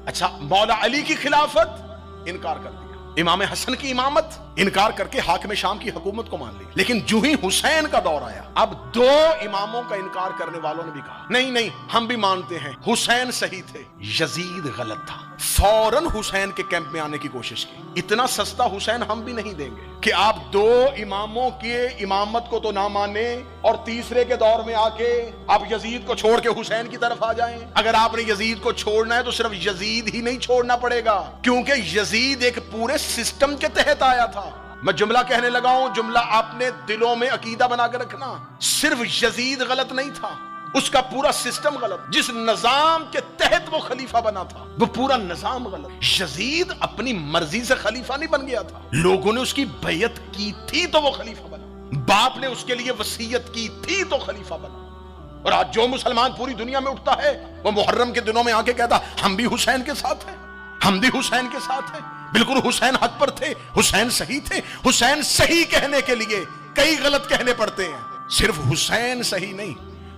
اچھا مولا علی کی خلافت انکار کر دیا، امام حسن کی امامت انکار کر کے حاکم شام کی حکومت کو مان لی. لیکن جو ہی حسین کا دور آیا، اب دو اماموں کا انکار کرنے والوں نے بھی کہا نہیں نہیں ہم بھی مانتے ہیں حسین صحیح تھے، یزید غلط تھا. فوراً حسین کے کیمپ میں آنے کی کوشش کی. اتنا سستا حسین ہم بھی نہیں دیں گے کہ آپ دو اماموں کے امامت کو تو نہ مانے اور تیسرے کے دور میں آ کے آپ یزید کو چھوڑ کے حسین کی طرف آ جائیں. اگر آپ نے یزید کو چھوڑنا ہے تو صرف یزید ہی نہیں چھوڑنا پڑے گا، کیونکہ یزید ایک پورے سسٹم کے تحت آیا تھا. میں جملہ کہنے لگا ہوں، جملہ آپ نے دلوں میں عقیدہ بنا کے رکھنا. صرف یزید غلط نہیں تھا، اس کا پورا سسٹم غلط. جس نظام کے تحت وہ خلیفہ بنا تھا وہ پورا نظام غلط. یزید اپنی مرضی سے خلیفہ نہیں بن گیا تھا، لوگوں نے اس کی بیعت کی تھی تو وہ خلیفہ بنا. باپ نے اس کے لیے وصیت کی تھی تو خلیفہ بنا. اور آج جو مسلمان پوری دنیا میں اٹھتا ہے وہ محرم کے دنوں میں آ کے کہتا ہم بھی حسین کے ساتھ ہیں، ہم بھی حسین کے ساتھ ہیں. بالکل حسین حق پر تھے، حسین صحیح تھے. حسین صحیح کہنے کے لیے کئی غلط کہنے پڑتے ہیں. صرف حسین صحیح نہیں،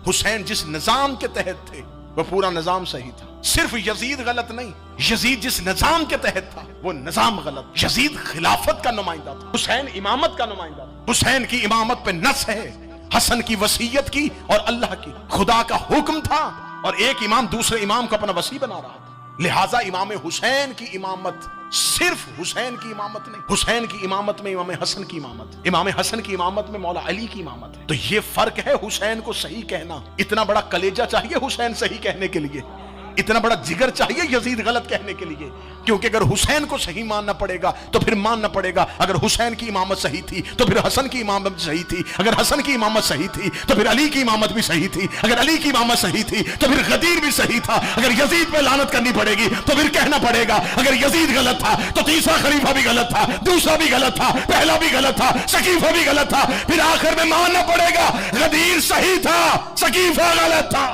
حسین جس نظام کے تحت تھے وہ پورا نظام صحیح تھا. صرف یزید غلط نہیں، یزید جس نظام کے تحت تھا وہ نظام غلط. یزید خلافت کا نمائندہ تھا، حسین امامت کا نمائندہ تھا. حسین کی امامت پہ نص ہے، حسن کی وصیت کی اور اللہ کی. خدا کا حکم تھا اور ایک امام دوسرے امام کو اپنا وصی بنا رہا تھا. لہٰذا امام حسین کی امامت صرف حسین کی امامت نہیں، حسین کی امامت میں امام حسن کی امامت، امام حسن کی امامت میں مولا علی کی امامت ہے. تو یہ فرق ہے حسین کو صحیح کہنا. اتنا بڑا کلیجہ چاہیے حسین صحیح کہنے کے لیے، اتنا بڑا جگر چاہیے یزید غلط کہنے کے لیے. کیونکہ اگر حسین کو صحیح ماننا پڑے گا تو پھر ماننا پڑے گا اگر حسین کی امامت صحیح تھی تو پھر حسن کی امامت صحیح تھی، اگر حسن کی امامت صحیح تھی تو پھر علی کی امامت بھی صحیح تھی، اگر علی کی امامت صحیح تھی تو پھر غدیر بھی صحیح تھا. اگر یزید پہ لعنت کرنی پڑے گی تو پھر کہنا پڑے گا اگر یزید غلط تھا تو تیسرا خلیفہ بھی غلط تھا، دوسرا بھی غلط تھا، پہلا بھی غلط تھا، سقیفہ بھی غلط تھا. پھر آخر میں ماننا پڑے گا غدیر صحیح تھا، سقیفہ غلط تھا.